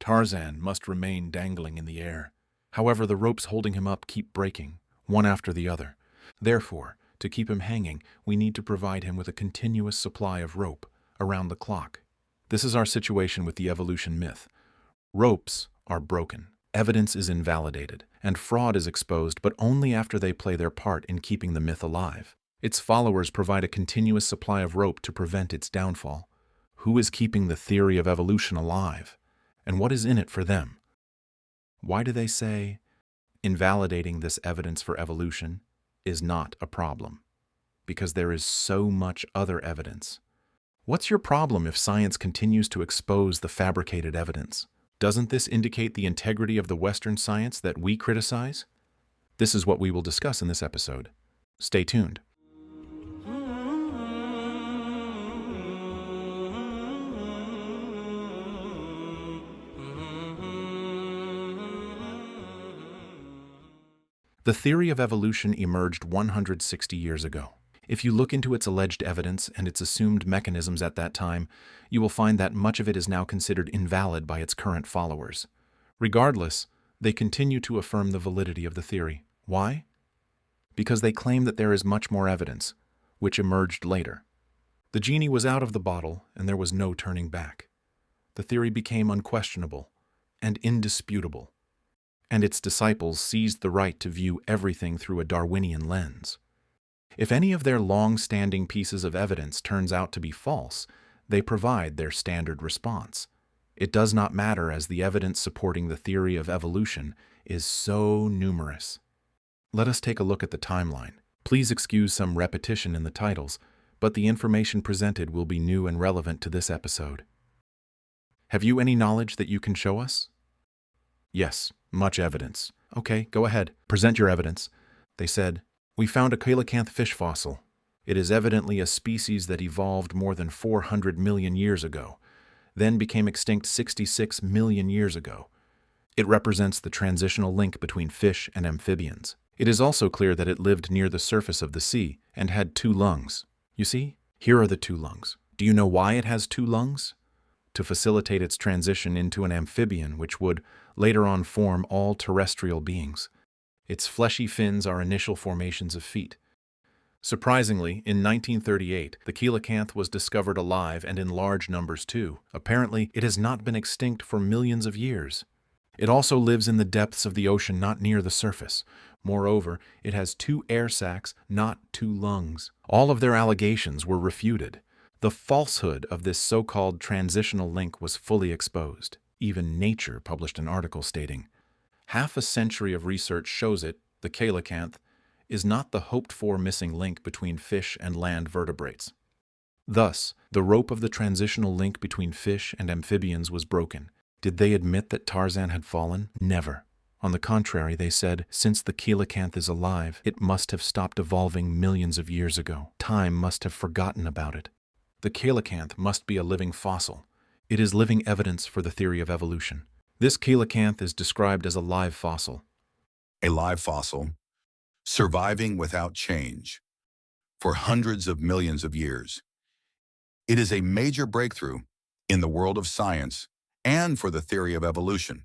Tarzan must remain dangling in the air. However, the ropes holding him up keep breaking, one after the other. Therefore, to keep him hanging, we need to provide him with a continuous supply of rope, around the clock. This is our situation with the evolution myth. Ropes are broken, evidence is invalidated, and fraud is exposed, but only after they play their part in keeping the myth alive. Its followers provide a continuous supply of rope to prevent its downfall. Who is keeping the theory of evolution alive? And what is in it for them? Why do they say, invalidating this evidence for evolution is not a problem? Because there is so much other evidence. What's your problem if science continues to expose the fabricated evidence? Doesn't this indicate the integrity of the Western science that we criticize? This is what we will discuss in this episode. Stay tuned. The theory of evolution emerged 160 years ago. If you look into its alleged evidence and its assumed mechanisms at that time, you will find that much of it is now considered invalid by its current followers. Regardless, they continue to affirm the validity of the theory. Why? Because they claim that there is much more evidence, which emerged later. The genie was out of the bottle and there was no turning back. The theory became unquestionable and indisputable, and its disciples seized the right to view everything through a Darwinian lens. If any of their long-standing pieces of evidence turns out to be false, they provide their standard response. It does not matter, as the evidence supporting the theory of evolution is so numerous. Let us take a look at the timeline. Please excuse some repetition in the titles, but the information presented will be new and relevant to this episode. Have you any knowledge that you can show us? Yes, much evidence. Okay, go ahead. Present your evidence. They said, we found a coelacanth fish fossil. It is evidently a species that evolved more than 400 million years ago, then became extinct 66 million years ago. It represents the transitional link between fish and amphibians. It is also clear that it lived near the surface of the sea and had 2 lungs. You see, here are the 2 lungs. Do you know why it has 2 lungs? To facilitate its transition into an amphibian, which would later on form all terrestrial beings. Its fleshy fins are initial formations of feet. Surprisingly, in 1938, the coelacanth was discovered alive and in large numbers too. Apparently, it has not been extinct for millions of years. It also lives in the depths of the ocean, not near the surface. Moreover, it has 2 air sacs, not 2 lungs. All of their allegations were refuted. The falsehood of this so-called transitional link was fully exposed. Even Nature published an article stating, half a century of research shows it, the coelacanth, is not the hoped-for missing link between fish and land vertebrates. Thus, the rope of the transitional link between fish and amphibians was broken. Did they admit that Tarzan had fallen? Never. On the contrary, they said, since the coelacanth is alive, it must have stopped evolving millions of years ago. Time must have forgotten about it. The coelacanth must be a living fossil. It is living evidence for the theory of evolution. This coelacanth is described as a live fossil. A live fossil, surviving without change for hundreds of millions of years. It is a major breakthrough in the world of science and for the theory of evolution.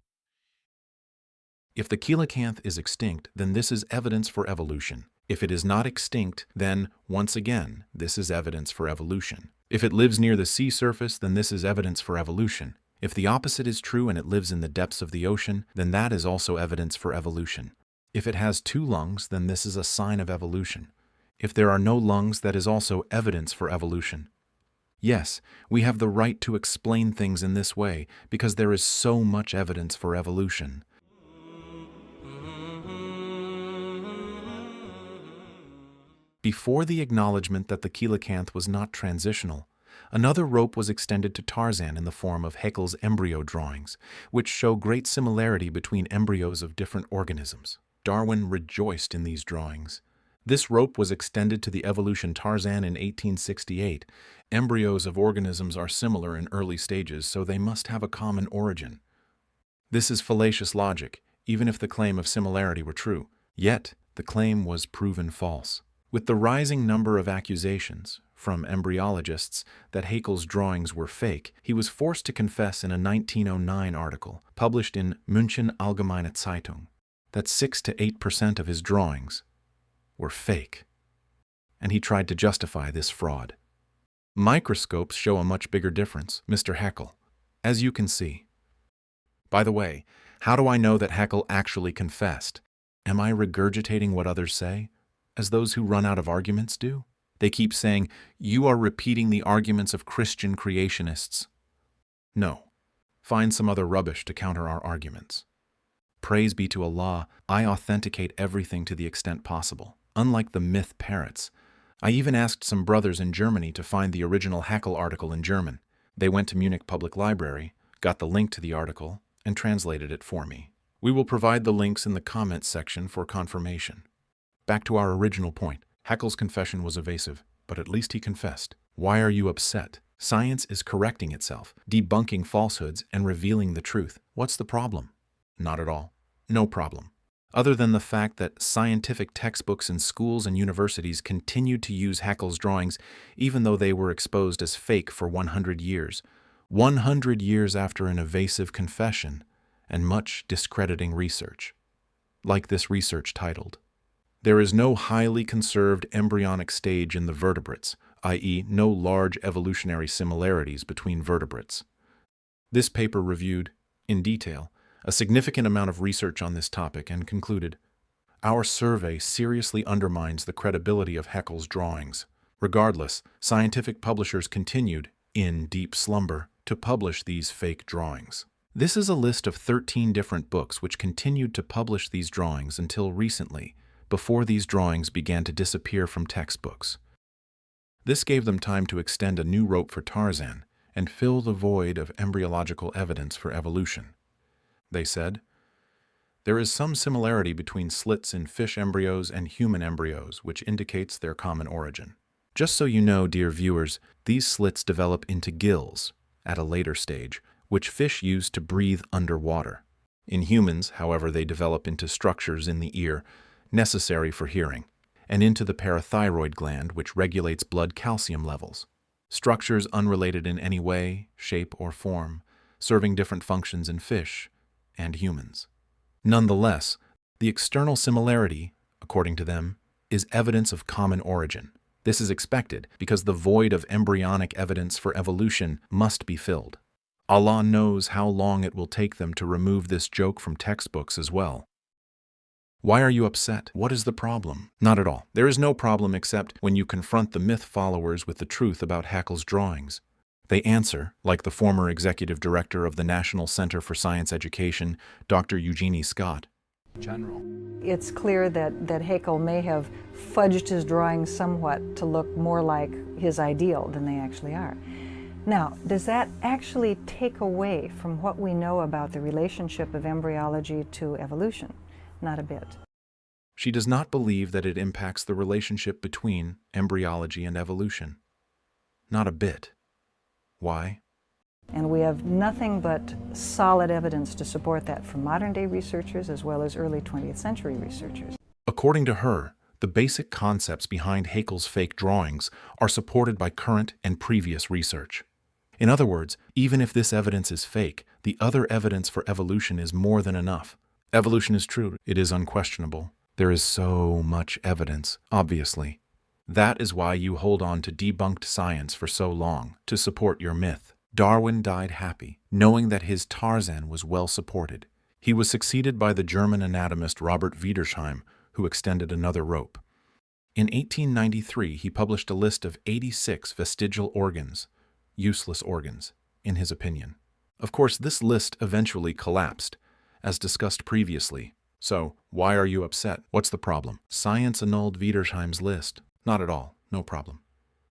If the coelacanth is extinct, then this is evidence for evolution. If it is not extinct, then, once again, this is evidence for evolution. If it lives near the sea surface, then this is evidence for evolution. If the opposite is true and it lives in the depths of the ocean, then that is also evidence for evolution. If it has 2 lungs, then this is a sign of evolution. If there are no lungs, that is also evidence for evolution. Yes, we have the right to explain things in this way because there is so much evidence for evolution. Before the acknowledgement that the coelacanth was not transitional, another rope was extended to Tarzan in the form of Haekel's embryo drawings, which show great similarity between embryos of different organisms. Darwin rejoiced in these drawings. This rope was extended to the evolution Tarzan in 1868. Embryos of organisms are similar in early stages, so they must have a common origin. This is fallacious logic, even if the claim of similarity were true. Yet, the claim was proven false. With the rising number of accusations, from embryologists that Haeckel's drawings were fake, he was forced to confess in a 1909 article published in München Allgemeine Zeitung that 6 to 8% of his drawings were fake, and he tried to justify this fraud. Microscopes show a much bigger difference, Mr. Haekel, as you can see. By the way, how do I know that Haekel actually confessed? Am I regurgitating what others say, as those who run out of arguments do? They keep saying, "You are repeating the arguments of Christian creationists." No. Find some other rubbish to counter our arguments. Praise be to Allah, I authenticate everything to the extent possible. Unlike the myth parrots, I even asked some brothers in Germany to find the original Haekel article in German. They went to Munich Public Library, got the link to the article, and translated it for me. We will provide the links in the comments section for confirmation. Back to our original point. Haeckel's confession was evasive, but at least he confessed. Why are you upset? Science is correcting itself, debunking falsehoods, and revealing the truth. What's the problem? Not at all. No problem. Other than the fact that scientific textbooks in schools and universities continued to use Haeckel's drawings even though they were exposed as fake for 100 years. 100 years after an evasive confession and much discrediting research. Like this research titled, "There is no highly conserved embryonic stage in the vertebrates, i.e. no large evolutionary similarities between vertebrates." This paper reviewed, in detail, a significant amount of research on this topic and concluded, "Our survey seriously undermines the credibility of Haeckel's drawings." Regardless, scientific publishers continued, in deep slumber, to publish these fake drawings. This is a list of 13 different books which continued to publish these drawings until recently, before these drawings began to disappear from textbooks. This gave them time to extend a new rope for Tarzan and fill the void of embryological evidence for evolution. They said, "There is some similarity between slits in fish embryos and human embryos, which indicates their common origin." Just so you know, dear viewers, these slits develop into gills at a later stage, which fish use to breathe underwater. In humans, however, they develop into structures in the ear necessary for hearing, and into the parathyroid gland, which regulates blood calcium levels. Structures unrelated in any way, shape, or form, serving different functions in fish and humans. Nonetheless, the external similarity, according to them, is evidence of common origin. This is expected because the void of embryonic evidence for evolution must be filled. Allah knows how long it will take them to remove this joke from textbooks as well. Why are you upset? What is the problem? Not at all. There is no problem except when you confront the myth followers with the truth about Haeckel's drawings. They answer, like the former executive director of the National Center for Science Education, Dr. Eugenie Scott. General. It's clear that Haeckel may have fudged his drawings somewhat to look more like his ideal than they actually are. Now, does that actually take away from what we know about the relationship of embryology to evolution? Not a bit. She does not believe that it impacts the relationship between embryology and evolution. Not a bit. Why? And we have nothing but solid evidence to support that from modern-day researchers as well as early 20th century researchers. According to her, the basic concepts behind Haeckel's fake drawings are supported by current and previous research. In other words, even if this evidence is fake, the other evidence for evolution is more than enough. Evolution is true. It is unquestionable. There is so much evidence, obviously. That is why you hold on to debunked science for so long, to support your myth. Darwin died happy, knowing that his Tarzan was well supported. He was succeeded by the German anatomist Robert Wiedersheim, who extended another rope. In 1893, he published a list of 86 vestigial organs, useless organs, in his opinion. Of course, this list eventually collapsed, as discussed previously. So, why are you upset? What's the problem? Science annulled Wiedersheim's list. Not at all. No problem.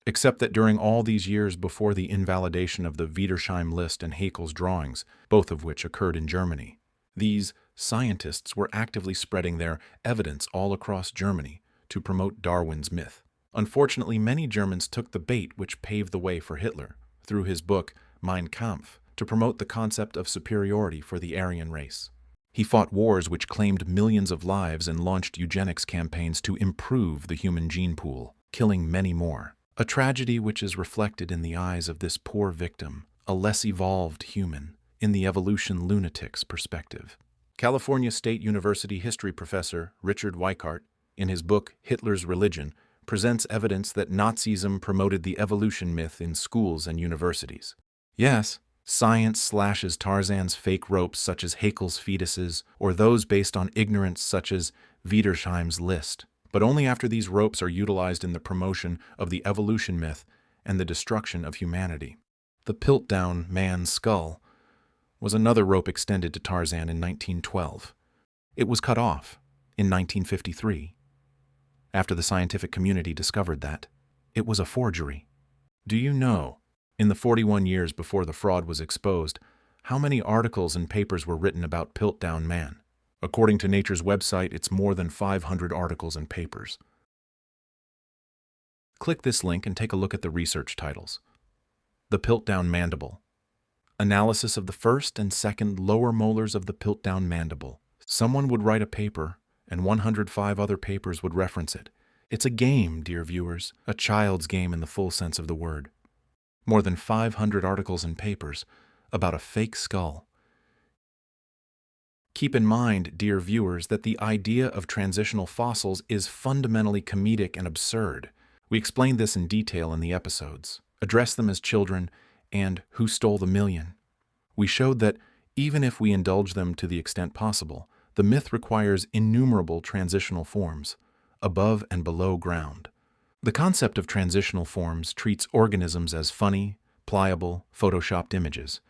Except that during all these years before the invalidation of the Wiedersheim list and Haeckel's drawings, both of which occurred in Germany, these scientists were actively spreading their evidence all across Germany to promote Darwin's myth. Unfortunately, many Germans took the bait which paved the way for Hitler, through his book Mein Kampf, to promote the concept of superiority for the Aryan race. He fought wars which claimed millions of lives and launched eugenics campaigns to improve the human gene pool, killing many more. A tragedy which is reflected in the eyes of this poor victim, a less evolved human, in the evolution lunatic's perspective. California State University history professor Richard Weikart, in his book Hitler's Religion, presents evidence that Nazism promoted the evolution myth in schools and universities. Yes, science slashes Tarzan's fake ropes such as Haekel's fetuses, or those based on ignorance such as Wiedersheim's list, but only after these ropes are utilized in the promotion of the evolution myth and the destruction of humanity. The Piltdown Man skull was another rope extended to Tarzan in 1912. It was cut off in 1953, after the scientific community discovered that it was a forgery. Do you know, in the 41 years before the fraud was exposed, how many articles and papers were written about Piltdown Man? According to Nature's website, it's more than 500 articles and papers. Click this link and take a look at the research titles. The Piltdown Mandible. Analysis of the first and second lower molars of the Piltdown mandible. Someone would write a paper, and 105 other papers would reference it. It's a game, dear viewers, a child's game in the full sense of the word. More than 500 articles and papers about a fake skull. Keep in mind, dear viewers, that the idea of transitional fossils is fundamentally comedic and absurd. We explained this in detail in the episodes. Address Them as Children and Who Stole the Million. We showed that even if we indulge them to the extent possible, the myth requires innumerable transitional forms, above and below ground. The concept of transitional forms treats organisms as funny, pliable, photoshopped images.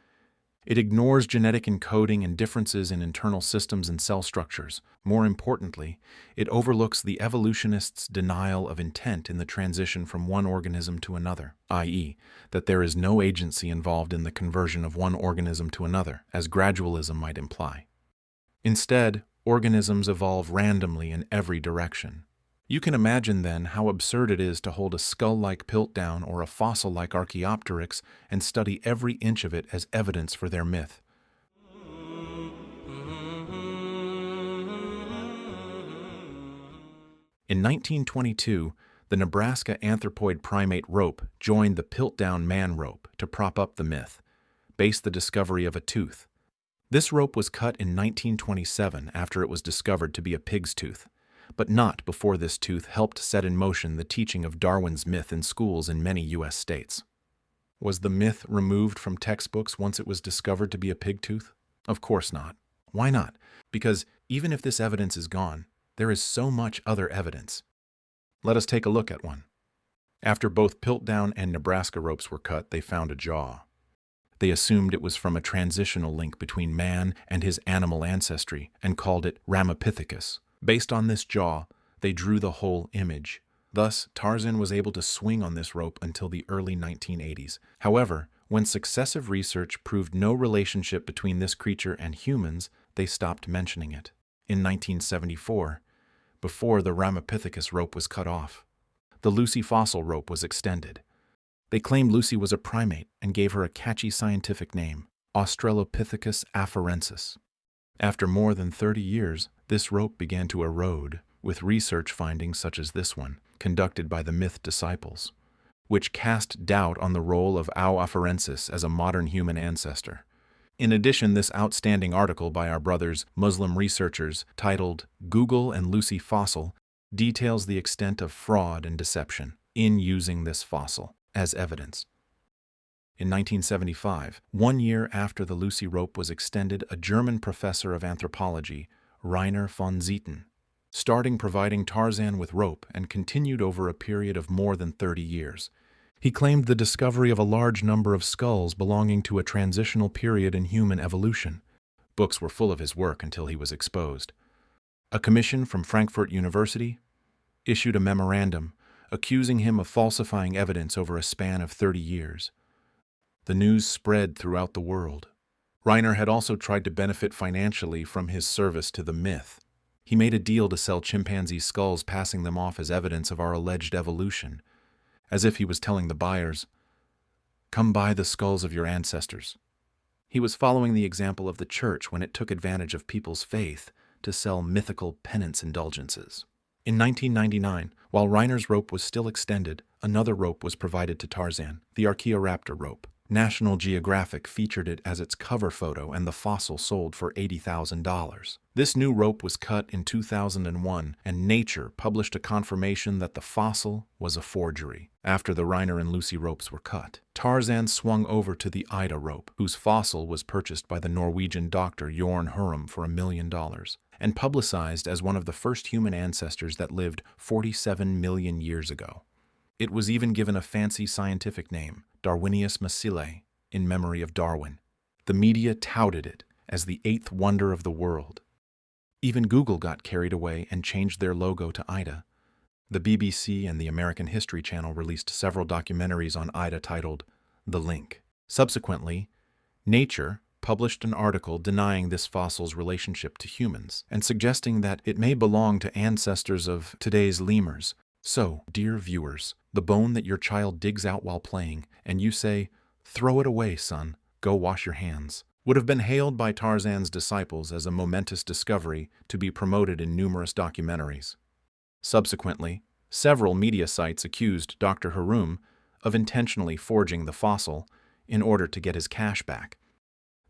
It ignores genetic encoding and differences in internal systems and cell structures. More importantly, it overlooks the evolutionists' denial of intent in the transition from one organism to another, i.e., that there is no agency involved in the conversion of one organism to another, as gradualism might imply. Instead, organisms evolve randomly in every direction. You can imagine then how absurd it is to hold a skull-like Piltdown or a fossil like Archaeopteryx and study every inch of it as evidence for their myth. In 1922, the Nebraska anthropoid primate rope joined the Piltdown Man rope to prop up the myth, based the discovery of a tooth. This rope was cut in 1927 after it was discovered to be a pig's tooth, but not before this tooth helped set in motion the teaching of Darwin's myth in schools in many U.S. states. Was the myth removed from textbooks once it was discovered to be a pig tooth? Of course not. Why not? Because even if this evidence is gone, there is so much other evidence. Let us take a look at one. After both Piltdown and Nebraska ropes were cut, they found a jaw. They assumed it was from a transitional link between man and his animal ancestry and called it Ramapithecus. Based on this jaw, they drew the whole image. Thus, Tarzan was able to swing on this rope until the early 1980s. However, when successive research proved no relationship between this creature and humans, they stopped mentioning it. In 1974, before the Ramapithecus rope was cut off, the Lucy fossil rope was extended. They claimed Lucy was a primate and gave her a catchy scientific name, Australopithecus afarensis. After more than 30 years, this rope began to erode, with research findings such as this one, conducted by the myth disciples, which cast doubt on the role of Au afarensis as a modern human ancestor. In addition, this outstanding article by our brothers, Muslim researchers, titled Google and Lucy Fossil, details the extent of fraud and deception in using this fossil as evidence. In 1975, 1 year after the Lucy rope was extended, a German professor of anthropology, Rainer von Zieten, started providing Tarzan with rope and continued over a period of more than 30 years. He claimed the discovery of a large number of skulls belonging to a transitional period in human evolution. Books were full of his work until he was exposed. A commission from Frankfurt University issued a memorandum accusing him of falsifying evidence over a span of 30 years. The news spread throughout the world. Rainer had also tried to benefit financially from his service to the myth. He made a deal to sell chimpanzee skulls, passing them off as evidence of our alleged evolution, as if he was telling the buyers, "Come buy the skulls of your ancestors." He was following the example of the church when it took advantage of people's faith to sell mythical penance indulgences. In 1999, while Reiner's rope was still extended, another rope was provided to Tarzan, the Archaeopteryx rope. National Geographic featured it as its cover photo, and the fossil sold for $80,000. This new rope was cut in 2001, and Nature published a confirmation that the fossil was a forgery. After the Reiner and Lucy ropes were cut, Tarzan swung over to the Ida rope, whose fossil was purchased by the Norwegian doctor Jorn Hurum for $1 million, and publicized as one of the first human ancestors that lived 47 million years ago. It was even given a fancy scientific name, Darwinius Massilae, in memory of Darwin. The media touted it as the eighth wonder of the world. Even Google got carried away and changed their logo to Ida. The BBC and the American History Channel released several documentaries on Ida titled The Link. Subsequently, Nature published an article denying this fossil's relationship to humans and suggesting that it may belong to ancestors of today's lemurs. So, dear viewers, the bone that your child digs out while playing, and you say, "Throw it away, son, go wash your hands," would have been hailed by Tarzan's disciples as a momentous discovery to be promoted in numerous documentaries. Subsequently, several media sites accused Dr. Hurum of intentionally forging the fossil in order to get his cash back.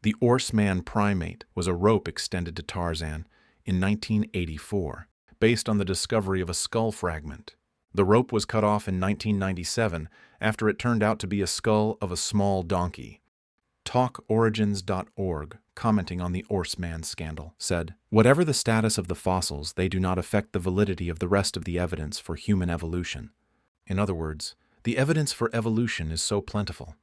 The Orce man primate was a rope extended to Tarzan in 1984, based on the discovery of a skull fragment. The rope was cut off in 1997 after it turned out to be a skull of a small donkey. TalkOrigins.org, commenting on the Orce man scandal, said, "Whatever the status of the fossils, they do not affect the validity of the rest of the evidence for human evolution." In other words, the evidence for evolution is so plentiful.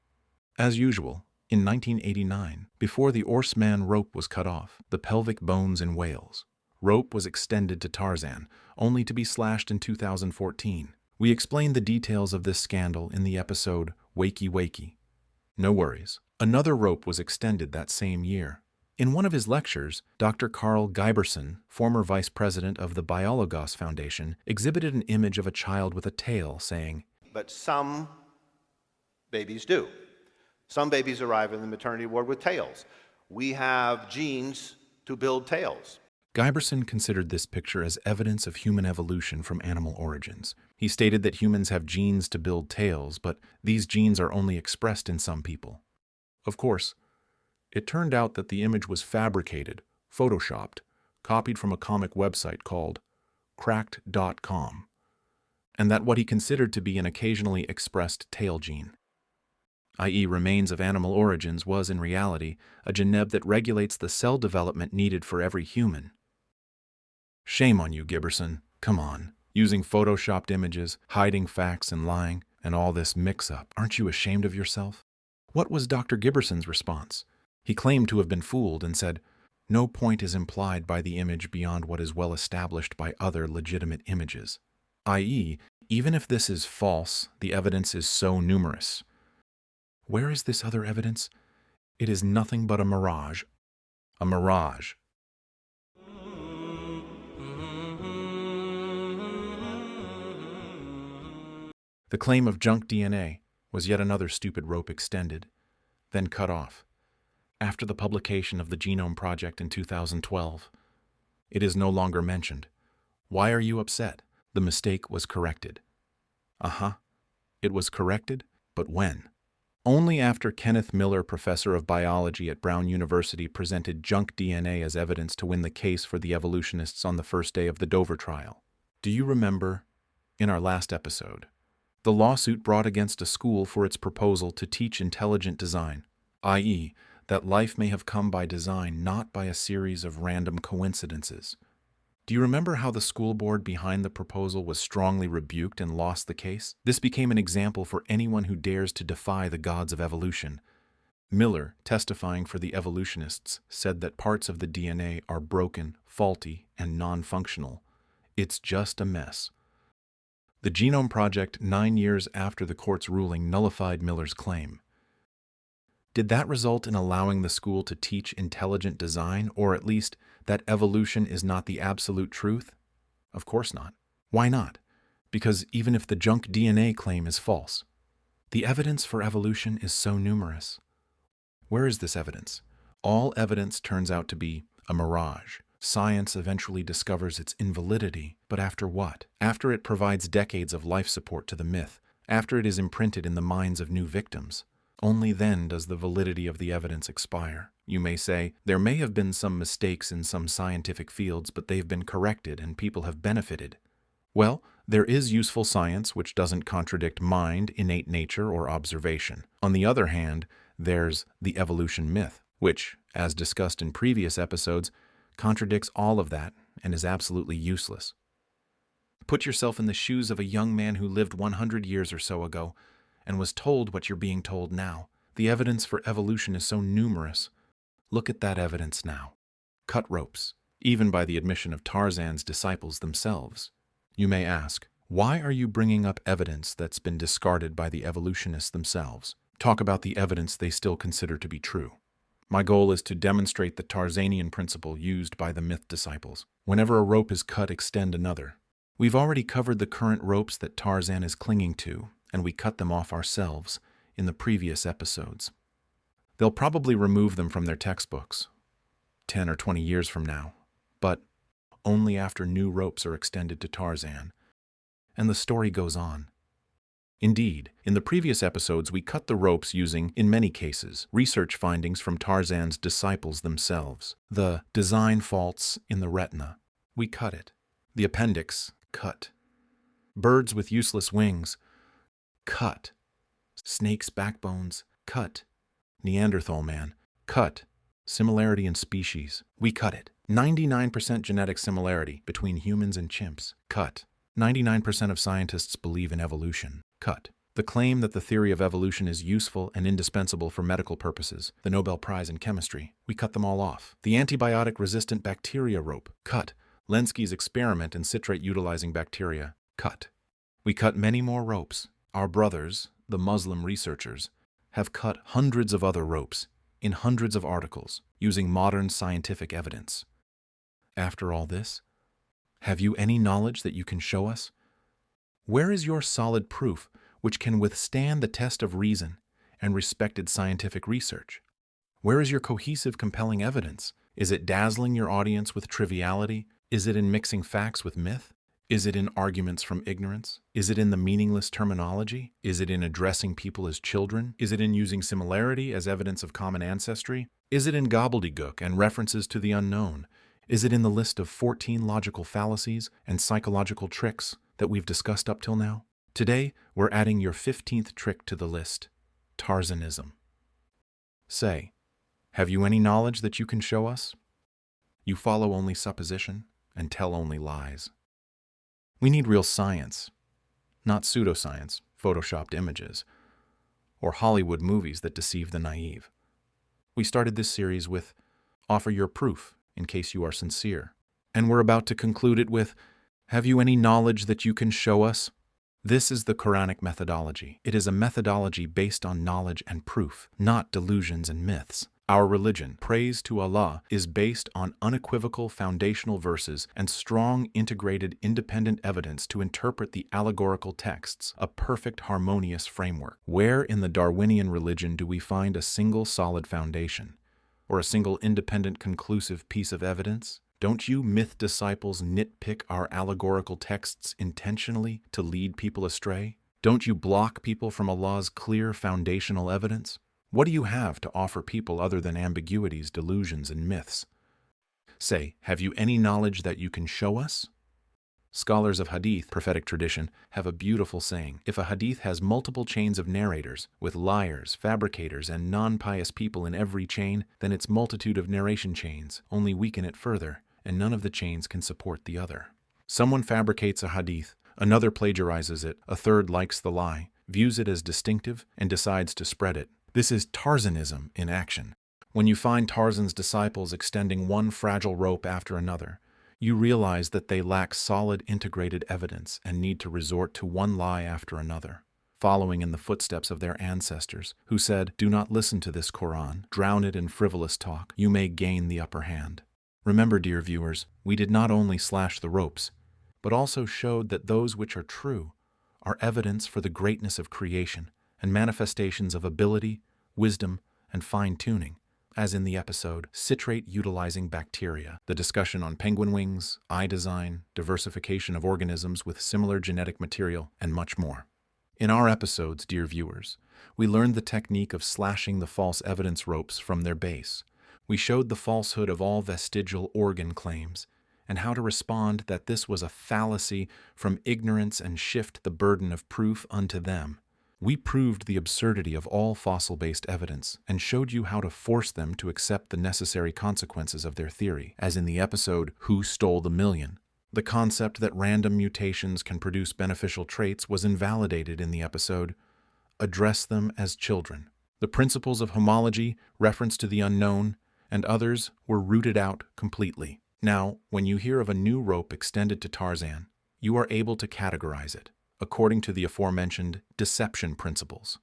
As usual, in 1989, before the Orce man rope was cut off, the pelvic bones in whales, rope was extended to Tarzan, only to be slashed in 2014. We explained the details of this scandal in the episode Wakey Wakey. No worries. Another rope was extended that same year. In one of his lectures, Dr. Carl Giberson, former vice president of the Biologos Foundation, exhibited an image of a child with a tail, saying, "But some babies do. Some babies arrive in the maternity ward with tails. We have genes to build tails." Giberson considered this picture as evidence of human evolution from animal origins. He stated that humans have genes to build tails, but these genes are only expressed in some people. Of course, it turned out that the image was fabricated, photoshopped, copied from a comic website called cracked.com, and that what he considered to be an occasionally expressed tail gene, i.e. remains of animal origins, was in reality a geneb that regulates the cell development needed for every human. Shame on you, Giberson. Come on. Using photoshopped images, hiding facts and lying, and all this mix-up. Aren't you ashamed of yourself? What was Dr. Giberson's response? He claimed to have been fooled and said, "No point is implied by the image beyond what is well established by other legitimate images," i.e., even if this is false, the evidence is so numerous. Where is this other evidence? It is nothing but a mirage. A mirage. The claim of junk DNA was yet another stupid rope extended, then cut off. After the publication of the Genome Project in 2012, it is no longer mentioned. Why are you upset? The mistake was corrected. It was corrected, but when? Only after Kenneth Miller, professor of biology at Brown University, presented junk DNA as evidence to win the case for the evolutionists on the first day of the Dover trial. Do you remember, in our last episode, the lawsuit brought against a school for its proposal to teach intelligent design, i.e., that life may have come by design, not by a series of random coincidences? Do you remember how the school board behind the proposal was strongly rebuked and lost the case? This became an example for anyone who dares to defy the gods of evolution. Miller, testifying for the evolutionists, said that parts of the DNA are broken, faulty, and non-functional. It's just a mess. The Genome Project, 9 years after the court's ruling, nullified Miller's claim. Did that result in allowing the school to teach intelligent design, or at least that evolution is not the absolute truth? Of course not. Why not? Because even if the junk DNA claim is false, the evidence for evolution is so numerous. Where is this evidence? All evidence turns out to be a mirage. Science eventually discovers its invalidity, but after what? After it provides decades of life support to the myth, after it is imprinted in the minds of new victims. Only then does the validity of the evidence expire. You may say, there may have been some mistakes in some scientific fields, but they've been corrected and people have benefited. Well, there is useful science which doesn't contradict mind, innate nature, or observation. On the other hand, there's the evolution myth, which, as discussed in previous episodes, contradicts all of that and is absolutely useless. Put yourself in the shoes of a young man who lived 100 years or so ago and was told what you're being told now. The evidence for evolution is so numerous. Look at that evidence now. Cut ropes, even by the admission of Tarzan's disciples themselves. You may ask, why are you bringing up evidence that's been discarded by the evolutionists themselves? Talk about the evidence they still consider to be true. My goal is to demonstrate the Tarzanian principle used by the myth disciples. Whenever a rope is cut, extend another. We've already covered the current ropes that Tarzan is clinging to, and we cut them off ourselves in the previous episodes. They'll probably remove them from their textbooks 10 or 20 years from now, but only after new ropes are extended to Tarzan. And the story goes on. Indeed, in the previous episodes we cut the ropes using, in many cases, research findings from Tarzan's disciples themselves. The design faults in the retina, we cut it. The appendix, cut. Birds with useless wings, cut. Snakes' backbones, cut. Neanderthal man, cut. Similarity in species, we cut it. 99% genetic similarity between humans and chimps, cut. 99% of scientists believe in evolution, cut. The claim that the theory of evolution is useful and indispensable for medical purposes, the Nobel Prize in Chemistry, we cut them all off. The antibiotic-resistant bacteria rope, cut. Lenski's experiment in citrate-utilizing bacteria, cut. We cut many more ropes. Our brothers, the Muslim researchers, have cut hundreds of other ropes in hundreds of articles using modern scientific evidence. After all this, have you any knowledge that you can show us? Where is your solid proof which can withstand the test of reason and respected scientific research? Where is your cohesive, compelling evidence? Is it dazzling your audience with triviality? Is it in mixing facts with myth? Is it in arguments from ignorance? Is it in the meaningless terminology? Is it in addressing people as children? Is it in using similarity as evidence of common ancestry? Is it in gobbledygook and references to the unknown? Is it in the list of 14 logical fallacies and psychological tricks that we've discussed up till now? Today, we're adding your 15th trick to the list, Tarzanism. Say, have you any knowledge that you can show us? You follow only supposition and tell only lies. We need real science, not pseudoscience, photoshopped images, or Hollywood movies that deceive the naive. We started this series with, offer your proof in case you are sincere. And we're about to conclude it with, have you any knowledge that you can show us? This is the Quranic methodology. It is a methodology based on knowledge and proof, not delusions and myths. Our religion, praise to Allah, is based on unequivocal foundational verses and strong, integrated, independent evidence to interpret the allegorical texts, a perfect, harmonious framework. Where in the Darwinian religion do we find a single solid foundation, or a single independent, conclusive piece of evidence? Don't you myth disciples nitpick our allegorical texts intentionally to lead people astray? Don't you block people from Allah's clear foundational evidence? What do you have to offer people other than ambiguities, delusions, and myths? Say, have you any knowledge that you can show us? Scholars of hadith, prophetic tradition, have a beautiful saying. If a hadith has multiple chains of narrators, with liars, fabricators, and non-pious people in every chain, then its multitude of narration chains only weaken it further, and none of the chains can support the other. Someone fabricates a hadith, another plagiarizes it, a third likes the lie, views it as distinctive, and decides to spread it. This is Tarzanism in action. When you find Tarzan's disciples extending one fragile rope after another, you realize that they lack solid integrated evidence and need to resort to one lie after another, following in the footsteps of their ancestors, who said, "Do not listen to this Quran, drown it in frivolous talk, you may gain the upper hand." Remember, dear viewers, we did not only slash the ropes, but also showed that those which are true are evidence for the greatness of creation and manifestations of ability, wisdom, and fine-tuning, as in the episode Citrate-Utilizing Bacteria, the discussion on penguin wings, eye design, diversification of organisms with similar genetic material, and much more. In our episodes, dear viewers, we learned the technique of slashing the false evidence ropes from their base. We showed the falsehood of all vestigial organ claims, and how to respond that this was a fallacy from ignorance and shift the burden of proof unto them. We proved the absurdity of all fossil-based evidence and showed you how to force them to accept the necessary consequences of their theory, as in the episode Who Stole the Million? The concept that random mutations can produce beneficial traits was invalidated in the episode Address Them as Children. The principles of homology, reference to the unknown, and others were rooted out completely. Now, when you hear of a new rope extended to Tarzan, you are able to categorize it according to the aforementioned deception principles.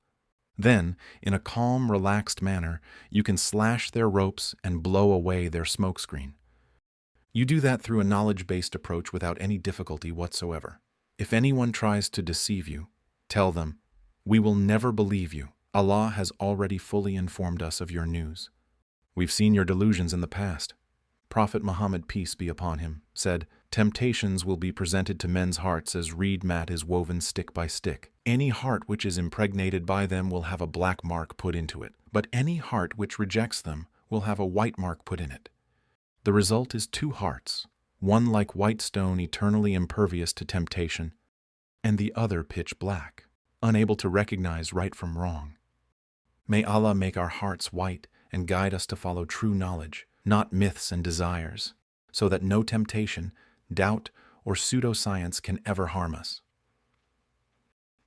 Then, in a calm, relaxed manner, you can slash their ropes and blow away their smokescreen. You do that through a knowledge-based approach without any difficulty whatsoever. If anyone tries to deceive you, tell them, "We will never believe you. Allah has already fully informed us of your news. We've seen your delusions in the past." Prophet Muhammad, peace be upon him, said, "Temptations will be presented to men's hearts as reed mat is woven stick by stick. Any heart which is impregnated by them will have a black mark put into it, but any heart which rejects them will have a white mark put in it. The result is two hearts, one like white stone eternally impervious to temptation, and the other pitch black, unable to recognize right from wrong. May Allah make our hearts white and guide us to follow true knowledge, not myths and desires, so that no temptation, doubt, or pseudoscience can ever harm us."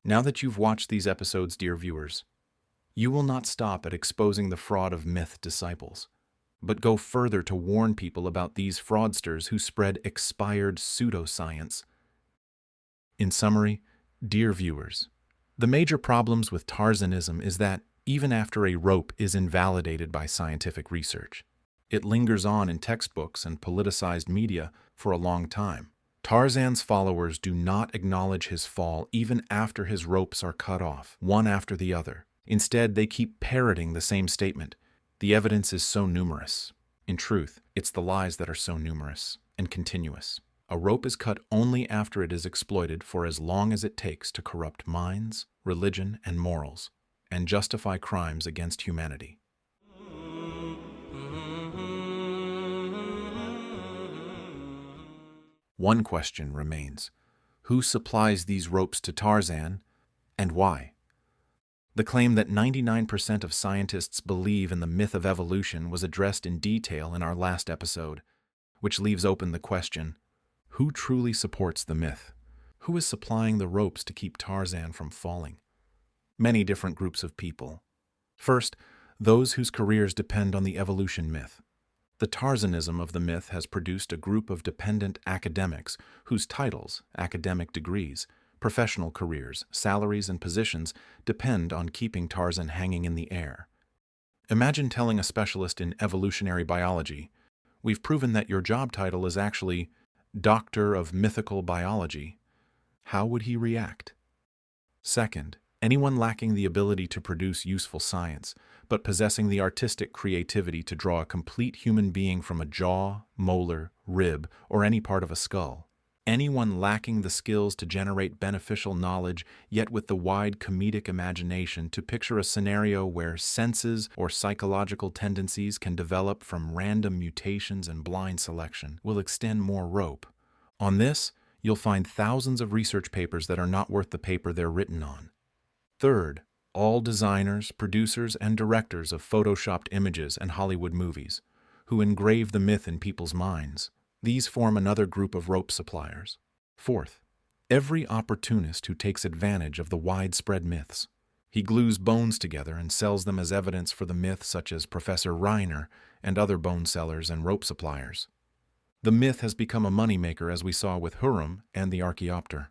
Now that you've watched these episodes, dear viewers, you will not stop at exposing the fraud of myth disciples, but go further to warn people about these fraudsters who spread expired pseudoscience. In summary, dear viewers, the major problems with Tarzanism is that even after a rope is invalidated by scientific research, it lingers on in textbooks and politicized media for a long time. Tarzan's followers do not acknowledge his fall even after his ropes are cut off, one after the other. Instead, they keep parroting the same statement. The evidence is so numerous. In truth, it's the lies that are so numerous and continuous. A rope is cut only after it is exploited for as long as it takes to corrupt minds, religion, and morals, and justify crimes against humanity. One question remains. Who supplies these ropes to Tarzan, and why? The claim that 99% of scientists believe in the myth of evolution was addressed in detail in our last episode, which leaves open the question, who truly supports the myth? Who is supplying the ropes to keep Tarzan from falling? Many different groups of people. First, those whose careers depend on the evolution myth. The Tarzanism of the myth has produced a group of dependent academics whose titles, academic degrees, professional careers, salaries, and positions depend on keeping Tarzan hanging in the air. Imagine telling a specialist in evolutionary biology, "We've proven that your job title is actually Doctor of Mythical Biology." How would he react? Second, anyone lacking the ability to produce useful science, but possessing the artistic creativity to draw a complete human being from a jaw, molar, rib, or any part of a skull. Anyone lacking the skills to generate beneficial knowledge, yet with the wide comedic imagination to picture a scenario where senses or psychological tendencies can develop from random mutations and blind selection, will extend more rope. On this, you'll find thousands of research papers that are not worth the paper they're written on. Third, all designers, producers, and directors of photoshopped images and Hollywood movies, who engrave the myth in people's minds. These form another group of rope suppliers. Fourth, every opportunist who takes advantage of the widespread myths. He glues bones together and sells them as evidence for the myth, such as Professor Reiner and other bone sellers and rope suppliers. The myth has become a moneymaker, as we saw with Huram and the Archaeopteryx.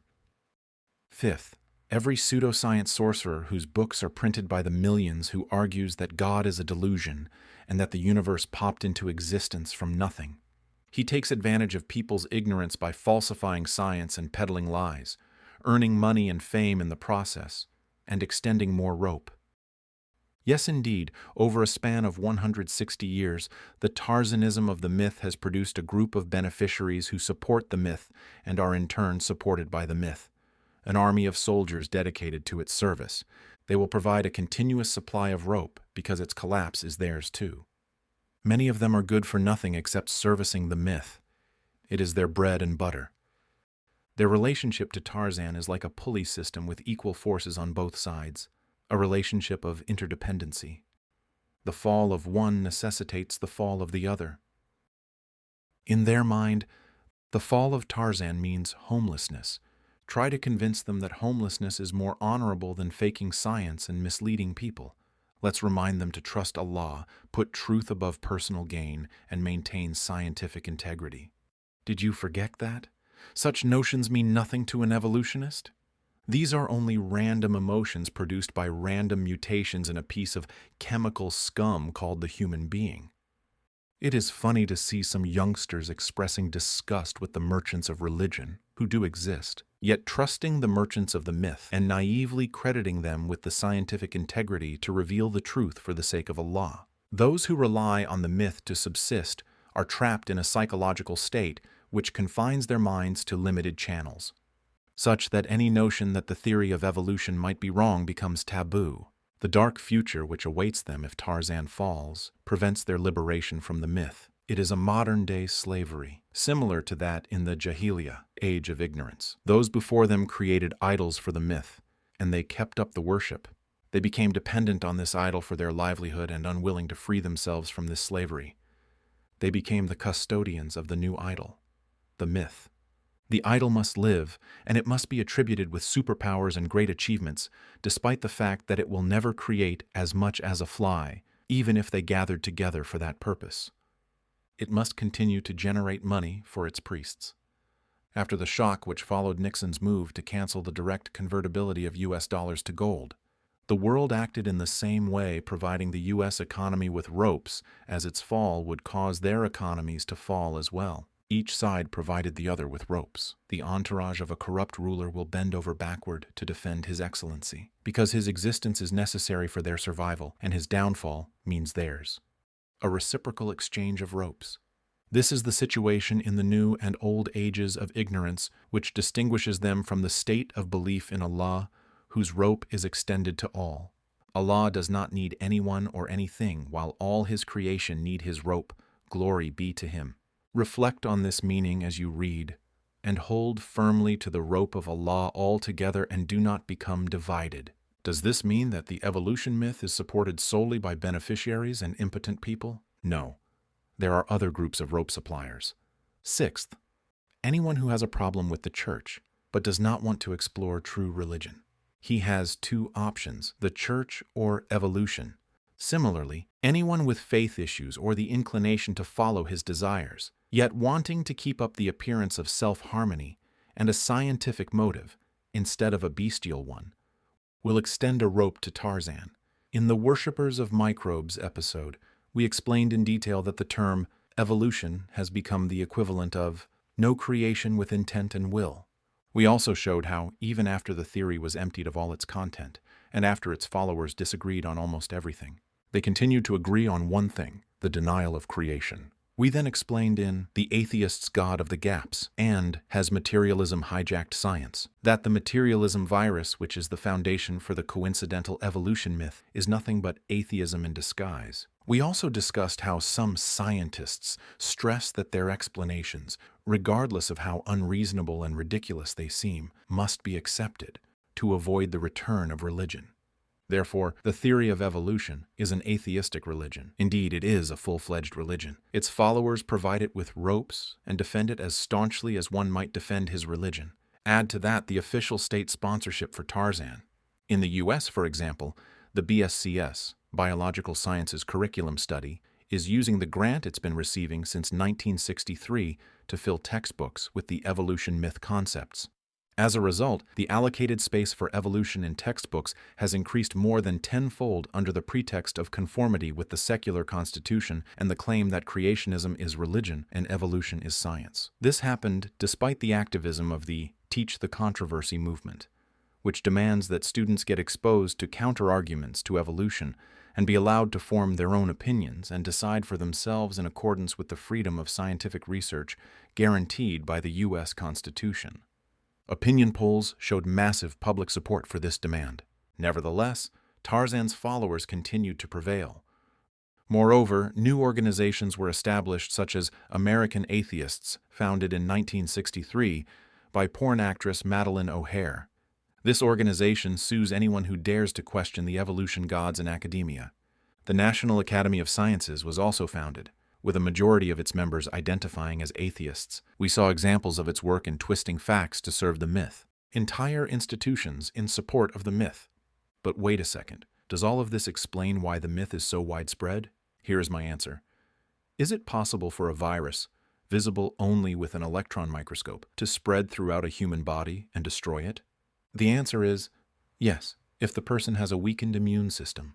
Fifth, every pseudoscience sorcerer whose books are printed by the millions who argues that God is a delusion and that the universe popped into existence from nothing. He takes advantage of people's ignorance by falsifying science and peddling lies, earning money and fame in the process, and extending more rope. Yes, indeed, over a span of 160 years, the Tarzanism of the myth has produced a group of beneficiaries who support the myth and are in turn supported by the myth. An army of soldiers dedicated to its service. They will provide a continuous supply of rope because its collapse is theirs too. Many of them are good for nothing except servicing the myth. It is their bread and butter. Their relationship to Tarzan is like a pulley system with equal forces on both sides, a relationship of interdependency. The fall of one necessitates the fall of the other. In their mind, the fall of Tarzan means homelessness. Try to convince them that homelessness is more honorable than faking science and misleading people. Let's remind them to trust Allah, put truth above personal gain, and maintain scientific integrity. Did you forget that? Such notions mean nothing to an evolutionist? These are only random emotions produced by random mutations in a piece of chemical scum called the human being. It is funny to see some youngsters expressing disgust with the merchants of religion, who do exist, yet trusting the merchants of the myth and naively crediting them with the scientific integrity to reveal the truth for the sake of Allah. Those who rely on the myth to subsist are trapped in a psychological state which confines their minds to limited channels, such that any notion that the theory of evolution might be wrong becomes taboo. The dark future which awaits them if Tarzan falls prevents their liberation from the myth. It is a modern-day slavery, similar to that in the Jahiliyyah, age of ignorance. Those before them created idols for the myth, and they kept up the worship. They became dependent on this idol for their livelihood and unwilling to free themselves from this slavery. They became the custodians of the new idol, the myth. The idol must live, and it must be attributed with superpowers and great achievements, despite the fact that it will never create as much as a fly, even if they gathered together for that purpose. It must continue to generate money for its priests. After the shock which followed Nixon's move to cancel the direct convertibility of US dollars to gold, the world acted in the same way, providing the US economy with ropes, as its fall would cause their economies to fall as well. Each side provided the other with ropes. The entourage of a corrupt ruler will bend over backward to defend his excellency, because his existence is necessary for their survival, and his downfall means theirs. A reciprocal exchange of ropes. This is the situation in the new and old ages of ignorance which distinguishes them from the state of belief in Allah, whose rope is extended to all. Allah does not need anyone or anything, while all his creation need his rope. Glory be to him. Reflect on this meaning as you read, and hold firmly to the rope of Allah altogether and do not become divided. Does this mean that the evolution myth is supported solely by beneficiaries and impotent people? No. There are other groups of rope suppliers. Sixth, anyone who has a problem with the church, but does not want to explore true religion. He has two options, the church or evolution. Similarly, anyone with faith issues or the inclination to follow his desires, yet wanting to keep up the appearance of self-harmony and a scientific motive instead of a bestial one, will extend a rope to Tarzan. In the Worshippers of Microbes episode, we explained in detail that the term evolution has become the equivalent of no creation with intent and will. We also showed how, even after the theory was emptied of all its content, and after its followers disagreed on almost everything, they continued to agree on one thing, the denial of creation. We then explained in The Atheist's God of the Gaps and Has Materialism Hijacked Science that the materialism virus, which is the foundation for the coincidental evolution myth, is nothing but atheism in disguise. We also discussed how some scientists stress that their explanations, regardless of how unreasonable and ridiculous they seem, must be accepted to avoid the return of religion. Therefore, the theory of evolution is an atheistic religion. Indeed, it is a full-fledged religion. Its followers provide it with ropes and defend it as staunchly as one might defend his religion. Add to that the official state sponsorship for Tarzan. In the US, for example, the BSCS, Biological Sciences Curriculum Study, is using the grant it's been receiving since 1963 to fill textbooks with the evolution myth concepts. As a result, the allocated space for evolution in textbooks has increased more than tenfold under the pretext of conformity with the secular constitution and the claim that creationism is religion and evolution is science. This happened despite the activism of the Teach the Controversy movement, which demands that students get exposed to counter-arguments to evolution and be allowed to form their own opinions and decide for themselves in accordance with the freedom of scientific research guaranteed by the U.S. Constitution. Opinion polls showed massive public support for this demand. Nevertheless, Tarzan's followers continued to prevail. Moreover, new organizations were established such as American Atheists, founded in 1963 by porn actress Madeleine O'Hare. This organization sues anyone who dares to question the evolution gods in academia. The National Academy of Sciences was also founded, with a majority of its members identifying as atheists. We saw examples of its work in twisting facts to serve the myth. Entire institutions in support of the myth. But wait a second, does all of this explain why the myth is so widespread? Here is my answer. Is it possible for a virus, visible only with an electron microscope, to spread throughout a human body and destroy it? The answer is yes, if the person has a weakened immune system.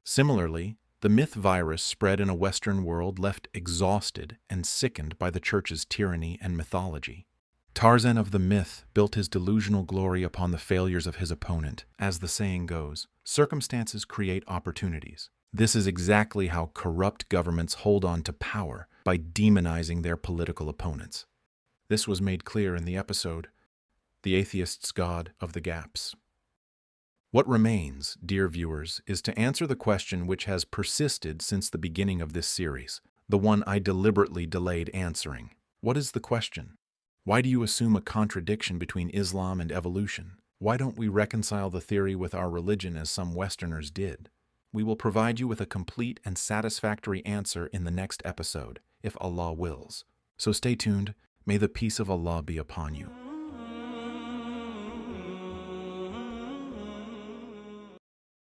Similarly, the myth virus spread in a Western world left exhausted and sickened by the Church's tyranny and mythology. Tarzan of the myth built his delusional glory upon the failures of his opponent. As the saying goes, circumstances create opportunities. This is exactly how corrupt governments hold on to power, by demonizing their political opponents. This was made clear in the episode, The Atheist's God of the Gaps. What remains, dear viewers, is to answer the question which has persisted since the beginning of this series, the one I deliberately delayed answering. What is the question? Why do you assume a contradiction between Islam and evolution? Why don't we reconcile the theory with our religion as some Westerners did? We will provide you with a complete and satisfactory answer in the next episode, if Allah wills. So stay tuned. May the peace of Allah be upon you.